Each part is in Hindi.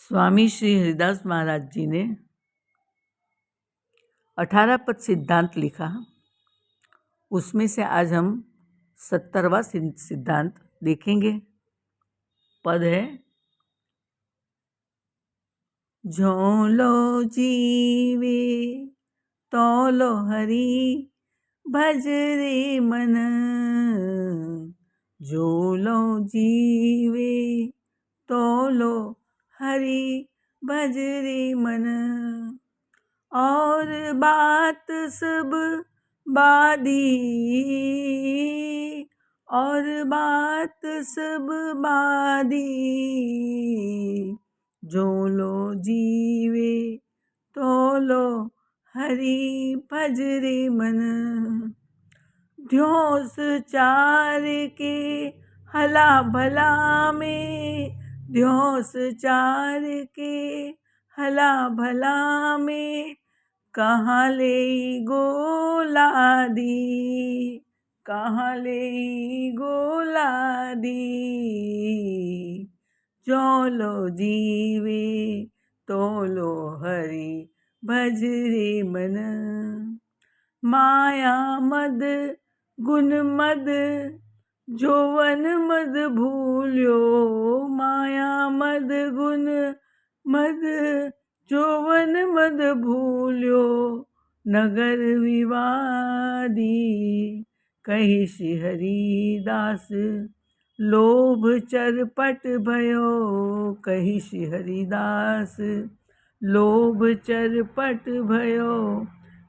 स्वामी श्री हरिदास महाराज जी ने 18 पद सिद्धांत लिखा। उसमें से आज हम 70वां सिद्धांत देखेंगे। पद है, ज्यों लो जीवे तो लो हरि भज रे मन, जो लो जीवे तो लो हरि भज रे मन। और बात सब बादी, और बात सब बादी, जो लो जीवे तो लो हरि भज रे मन। ध्योस चार के हला भला में, ध्योस चार के हला भला में, कहाँ ले गोला दी, कहाँ ले गोला दी, जो लो जीवे तो लो हरि भज रे मन। माया मद गुण मद जोवन मद भूल्यो, माया मद गुण मद जोवन मद भूल्यो, नगर विवादी कही श्री हरिदास, लोभ चरपट भयो, कही श्री हरिदास, लोभ चरपट भयो,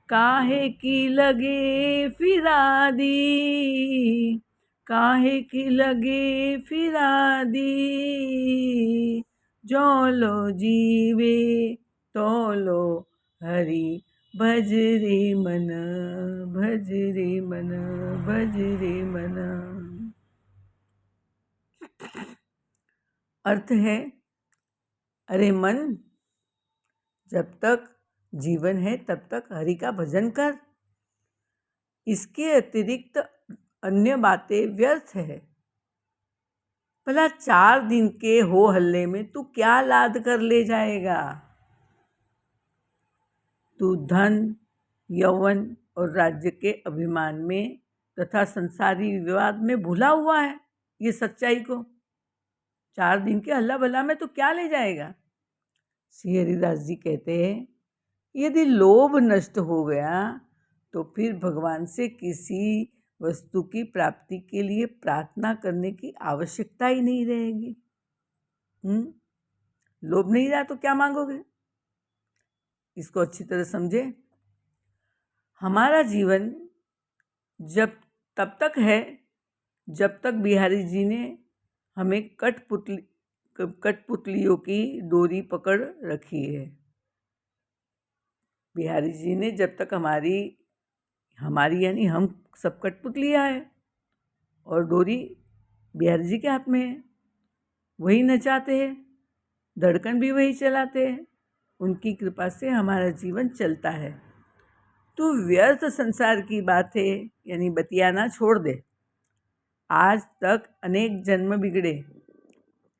काहे की लगे फिरादी, काहे की लगे फिरादी, जो लो जीवे तो लो हरि भज रे मन, भज रे मन, भज रे मन। अर्थ है, अरे मन, जब तक जीवन है तब तक हरि का भजन कर। इसके अतिरिक्त अन्य बातें व्यर्थ है। भला 4 दिन के हो हल्ले में तू क्या लाद कर ले जाएगा? तू धन, यौवन और राज्य के अभिमान में तथा संसारी विवाद में भूला हुआ है ये सच्चाई को। 4 दिन के हल्ला भला में तू क्या ले जाएगा? श्री हरिदास जी कहते हैं, यदि लोभ नष्ट हो गया तो फिर भगवान से किसी वस्तु की प्राप्ति के लिए प्रार्थना करने की आवश्यकता ही नहीं रहेगी। लोभ नहीं रहा तो क्या मांगोगे? इसको अच्छी तरह समझे। हमारा जीवन जब तब तक है जब तक बिहारी जी ने हमें कठपुतलियों की डोरी पकड़ रखी है। बिहारी जी ने जब तक हमारी यानी हम सब कठपुतलियाँ हैं और डोरी बिहारी जी के हाथ में है। वही नचाते हैं, धड़कन भी वही चलाते हैं। उनकी कृपा से हमारा जीवन चलता है। तो व्यर्थ संसार की बातें यानी बतियाना छोड़ दे। आज तक अनेक जन्म बिगड़े,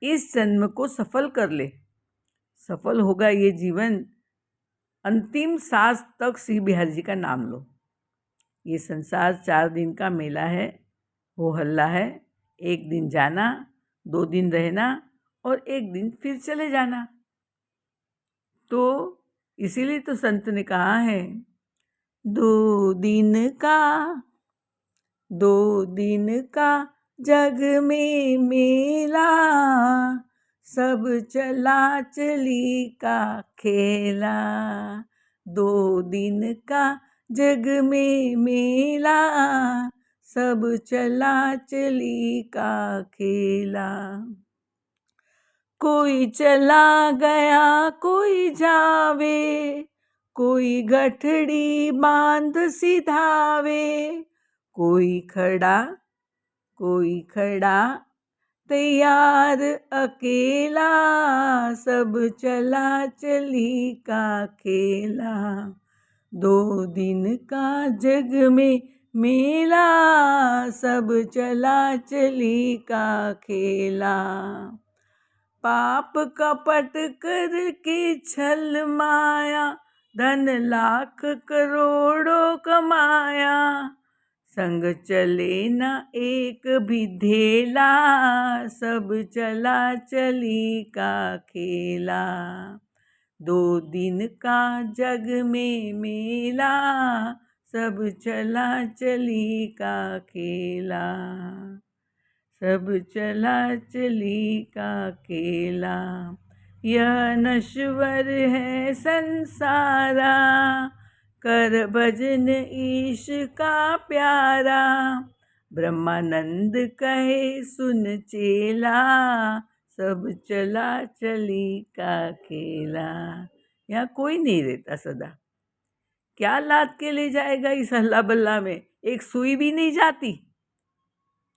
इस जन्म को सफल कर ले। सफल होगा ये जीवन, अंतिम सांस तक श्री बिहारी जी का नाम लो। ये संसार 4 दिन का मेला है, हो हल्ला है। 1 दिन जाना, 2 दिन रहना और 1 दिन फिर चले जाना। तो इसीलिए तो संत ने कहा है, 2 दिन का जग में मेला, सब चला चली का खेला। 2 दिन का जग में मेला, सब चला चली का खेला। कोई चला गया कोई जावे, कोई गठड़ी बांध सिधावे, कोई खड़ा तैयार अकेला, सब चला चली का खेला। 2 दिन का जग में मेला, सब चला चली का खेला। पाप कपट कर के छल माया, धन लाख करोड़ों कमाया। संग चले न एक भी धेला, सब चला चली का खेला। 2 दिन का जग में मेला, सब चला चली का खेला। सब चला चली का खेला। यह नश्वर है संसारा, कर भजन ईश का प्यारा। ब्रह्मानंद कहे सुन चेला, सब चला चली का खेला। यहाँ कोई नहीं रहता सदा। क्या लाद के ले जाएगा इस हल्ला बल्ला में? एक सुई भी नहीं जाती,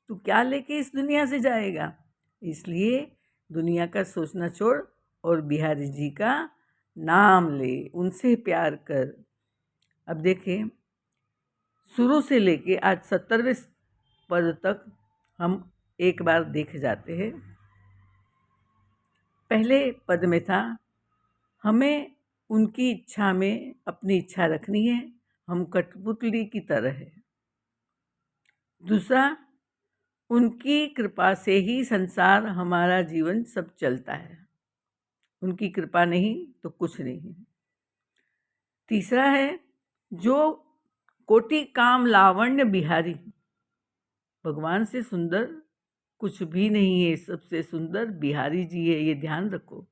तू क्या लेके इस दुनिया से जाएगा? इसलिए दुनिया का सोचना छोड़ और बिहारी जी का नाम ले, उनसे प्यार कर। अब देखें, शुरू से लेके आज 70वें पद तक हम एक बार देख जाते हैं। पहले पद में था, हमें उनकी इच्छा में अपनी इच्छा रखनी है, हम कठपुतली की तरह है। दूसरा, उनकी कृपा से ही संसार, हमारा जीवन सब चलता है। उनकी कृपा नहीं तो कुछ नहीं। तीसरा है, जो कोटि काम लावण्य बिहारी, भगवान से सुंदर कुछ भी नहीं है, सबसे सुंदर बिहारी जी है, ये ध्यान रखो।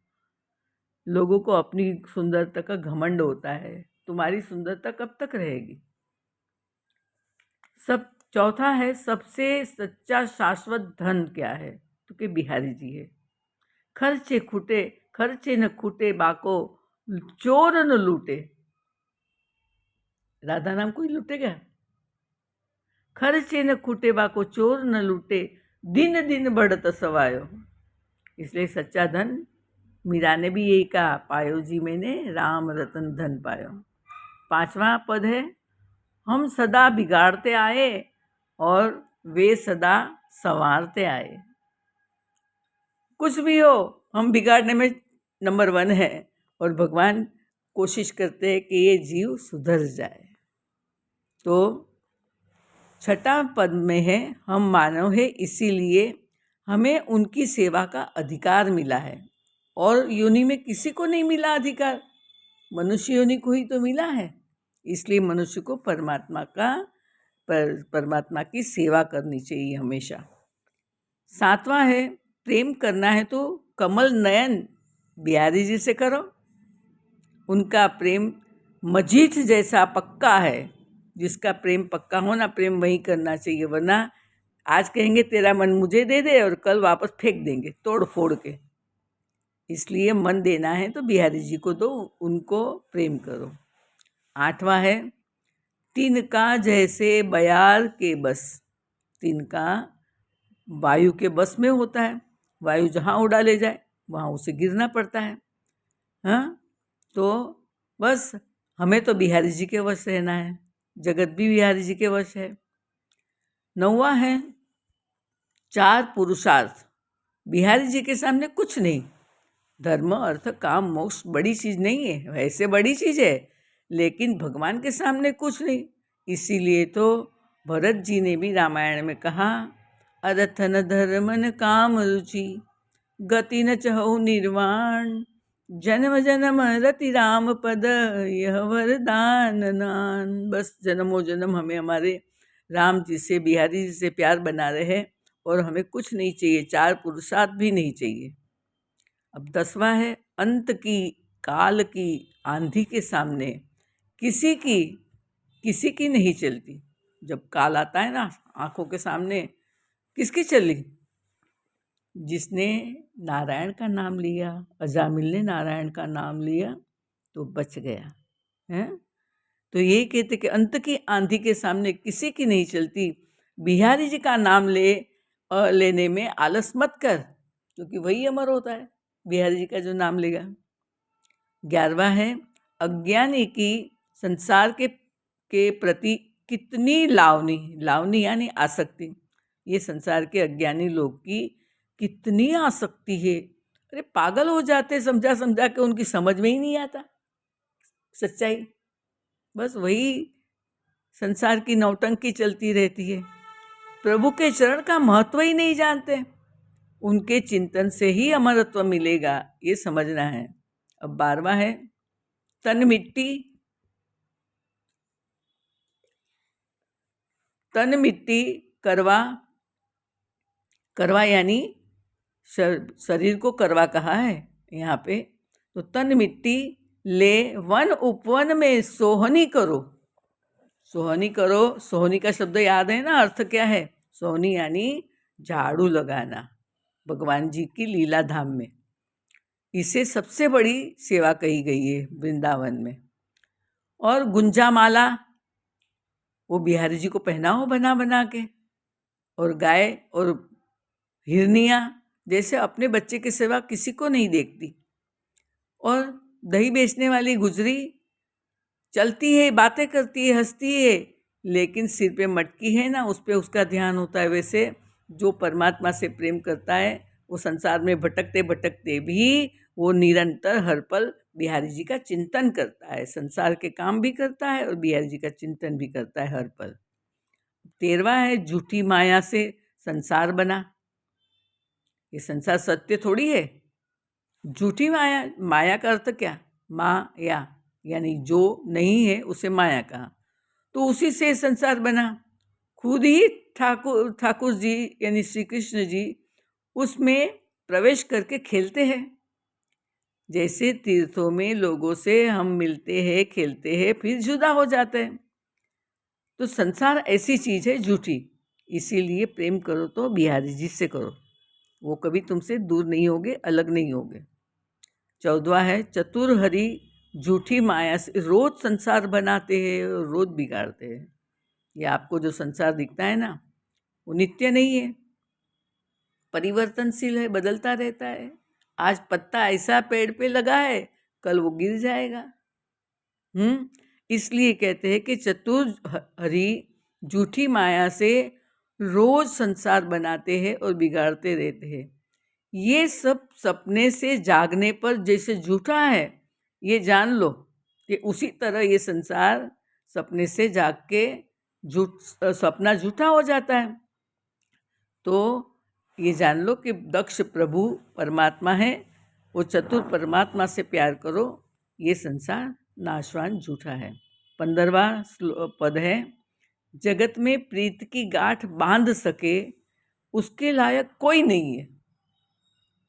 लोगों को अपनी सुंदरता का घमंड होता है, तुम्हारी सुंदरता कब तक रहेगी? सब चौथा है, सबसे सच्चा शाश्वत धन क्या है? तो कि बिहारी जी है। खर्चे न खूटे बाको, चोर न लूटे। राधा नाम कोई लूटेगा? खर्चे न खूटे बाको, चोर न लूटे, दिन दिन बढ़त सवायो। इसलिए सच्चा धन, मीरा ने भी यही कहा, पायो जी मैंने राम रतन धन पायो। 5वां पद है, हम सदा बिगाड़ते आए और वे सदा संवारते आए। कुछ भी हो, हम बिगाड़ने में नंबर 1 है और भगवान कोशिश करते हैं कि ये जीव सुधर जाए। तो 6वां पद में है, हम मानव है इसीलिए हमें उनकी सेवा का अधिकार मिला है। और योनि में किसी को नहीं मिला अधिकार, मनुष्य योनि को ही तो मिला है। इसलिए मनुष्य को परमात्मा की सेवा करनी चाहिए हमेशा। 7वां है, प्रेम करना है तो कमल नयन बिहारी जी से करो। उनका प्रेम मजीठ जैसा पक्का है। जिसका प्रेम पक्का हो ना, प्रेम वही करना चाहिए, वरना आज कहेंगे तेरा मन मुझे दे दे और कल वापस फेंक देंगे तोड़ फोड़ के। इसलिए मन देना है तो बिहारी जी को दो, उनको प्रेम करो। 8वां है, तिनका जैसे बयार के बस। तिनका वायु के बस में होता है, वायु जहाँ उड़ा ले जाए वहाँ उसे गिरना पड़ता है। हाँ, तो बस हमें तो बिहारी जी के वश रहना है, जगत भी बिहारी जी के वश है। 9वां है, 4 पुरुषार्थ। बिहारी जी के सामने कुछ नहीं। धर्म अर्थ काम मोक्ष बड़ी चीज़ नहीं है, वैसे बड़ी चीज़ है, लेकिन भगवान के सामने कुछ नहीं। इसीलिए तो भरत जी ने भी रामायण में कहा, अर्थ न धर्म न काम रुचि, गति न चहु निर्वाण, जन्म जन्म रति राम पद, यह वरदान नान। बस जन्मों जन्म हमें हमारे राम जी से, बिहारी जी से प्यार बना रहे और हमें कुछ नहीं चाहिए, 4 पुरुषार्थ भी नहीं चाहिए। अब 10वां है, अंत की काल की आंधी के सामने किसी की नहीं चलती। जब काल आता है ना आंखों के सामने, किसकी चली? जिसने नारायण का नाम लिया, अजामिल ने नारायण का नाम लिया तो बच गया है। तो यही कहते कि अंत की आंधी के सामने किसी की नहीं चलती। बिहारी जी का नाम लेने में आलस मत कर, क्योंकि वही अमर होता है, बिहारी जी का जो नाम लेगा। 11वां है, अज्ञानी की संसार के प्रति कितनी लावनी यानी आसक्ति। ये संसार के अज्ञानी लोग की कितनी आसक्ति है। अरे पागल हो जाते समझा समझा के, उनकी समझ में ही नहीं आता सच्चाई। बस वही संसार की नौटंकी चलती रहती है। प्रभु के चरण का महत्व ही नहीं जानते। उनके चिंतन से ही अमरत्व मिलेगा, ये समझना है। अब 12वां है, तन मिट्टी। तन मिट्टी करवा। करवा यानी शरीर को करवा कहा है यहाँ पे। तो तन मिट्टी ले वन उपवन में सोहनी करो। सोहनी करो, सोहनी का शब्द याद है ना, अर्थ क्या है? सोहनी यानी झाड़ू लगाना भगवान जी की लीला धाम में। इसे सबसे बड़ी सेवा कही गई है वृंदावन में। और गुंजा माला, वो बिहारी जी को पहनाओ बना बना के। और गाय और हिरनियाँ जैसे अपने बच्चे की सेवा किसी को नहीं देखती। और दही बेचने वाली गुजरी चलती है, बातें करती है, हंसती है, लेकिन सिर पे मटकी है ना, उस पे उसका ध्यान होता है। वैसे जो परमात्मा से प्रेम करता है वो संसार में भटकते भटकते भी वो निरंतर हर पल बिहारी जी का चिंतन करता है। संसार के काम भी करता है और बिहारी जी का चिंतन भी करता है हर पल। 13वां है, झूठी माया से संसार बना। ये संसार सत्य थोड़ी है। झूठी माया, माया का अर्थ क्या? माया यानी जो नहीं है उसे माया कहा। तो उसी से संसार बना। खुद ही ठाकुर जी यानी श्री कृष्ण जी उसमें प्रवेश करके खेलते हैं। जैसे तीर्थों में लोगों से हम मिलते हैं, खेलते हैं, फिर जुदा हो जाते हैं। तो संसार ऐसी चीज़ है झूठी। इसीलिए प्रेम करो तो बिहारी जी से करो, वो कभी तुमसे दूर नहीं होंगे, अलग नहीं होंगे। 14वां है, चतुर हरि झूठी माया से रोज संसार बनाते हैं और रोज बिगाड़ते हैं। ये आपको जो संसार दिखता है ना, वो नित्य नहीं है, परिवर्तनशील है, बदलता रहता है। आज पत्ता ऐसा पेड़ पे लगा है, कल वो गिर जाएगा। इसलिए कहते हैं कि चतुर हरि झूठी माया से रोज संसार बनाते हैं और बिगाड़ते रहते हैं। ये सब सपने से जागने पर जैसे झूठा है, ये जान लो कि उसी तरह ये संसार सपने से जाग के सपना झूठा हो जाता है। तो ये जान लो कि दक्ष प्रभु परमात्मा है, वो चतुर परमात्मा से प्यार करो, ये संसार नाशवान झूठा है। 15वां पद है, जगत में प्रीत की गांठ बांध सके उसके लायक कोई नहीं है।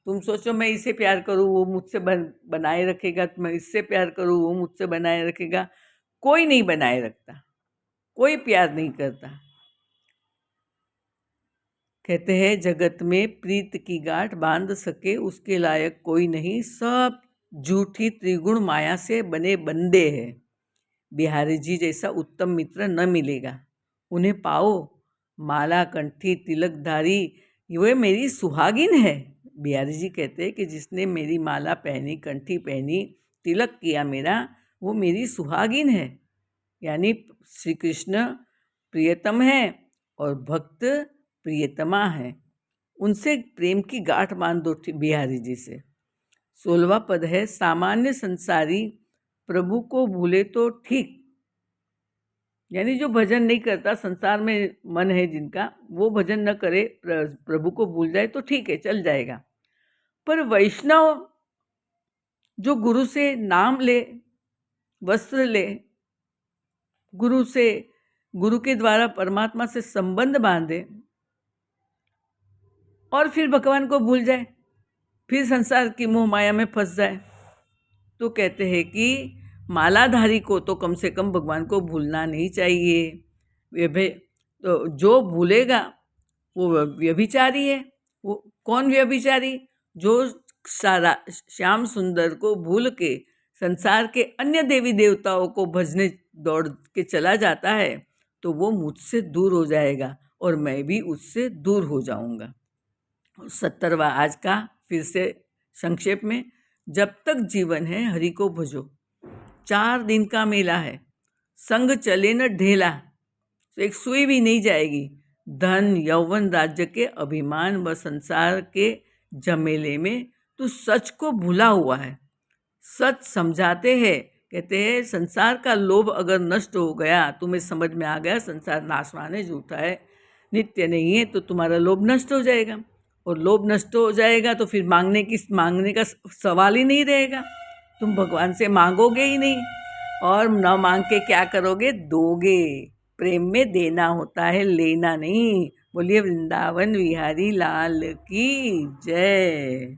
तुम सोचो मैं इसे प्यार करूँ वो मुझसे बनाए रखेगा, मैं इससे प्यार करूँ वो मुझसे बनाए रखेगा, कोई नहीं बनाए रखता, कोई प्यार नहीं करता। कहते हैं जगत में प्रीत की गांठ बांध सके उसके लायक कोई नहीं, सब झूठी त्रिगुण माया से बने बंदे हैं। बिहारी जी जैसा उत्तम मित्र न मिलेगा। उन्हें पाओ, माला कंठी तिलकधारी, ये मेरी सुहागिन है। बिहारी जी कहते हैं कि जिसने मेरी माला पहनी, कंठी पहनी, तिलक किया मेरा, वो मेरी सुहागिन है। यानी श्री कृष्ण प्रियतम है और भक्त प्रियतमा है। उनसे प्रेम की गांठ बांध दो बिहारी जी से। 16वां पद है, सामान्य संसारी प्रभु को भूले तो ठीक। यानी जो भजन नहीं करता, संसार में मन है जिनका, वो भजन न करे, प्रभु को भूल जाए तो ठीक है, चल जाएगा। पर वैष्णव जो गुरु से नाम ले, वस्त्र ले, गुरु के द्वारा परमात्मा से संबंध बांधे और फिर भगवान को भूल जाए, फिर संसार की मोह माया में फंस जाए, तो कहते हैं कि मालाधारी को तो कम से कम भगवान को भूलना नहीं चाहिए। तो जो भूलेगा वो व्यभिचारी है। वो कौन व्यभिचारी? जो सारा श्याम सुंदर को भूल के संसार के अन्य देवी देवताओं को भजने दौड़ के चला जाता है, तो वो मुझसे दूर हो जाएगा और मैं भी उससे दूर हो जाऊंगा। 70वां आज का फिर से संक्षेप में, जब तक जीवन है हरि को भजो। 4 दिन का मेला है, संग चले न ढेला, तो एक सुई भी नहीं जाएगी। धन यौवन राज्य के अभिमान व संसार के झमेले में तू सच को भूला हुआ है। सच समझाते हैं, कहते हैं संसार का लोभ अगर नष्ट हो गया, तुम्हें समझ में आ गया संसार नाशवान है, झूठा है, नित्य नहीं है, तो तुम्हारा लोभ नष्ट हो जाएगा। और लोभ नष्ट हो जाएगा तो फिर मांगने का सवाल ही नहीं रहेगा। तुम भगवान से मांगोगे ही नहीं, और न मांग के क्या करोगे, दोगे। प्रेम में देना होता है, लेना नहीं। बोलिए वृंदावन विहारी लाल की जय।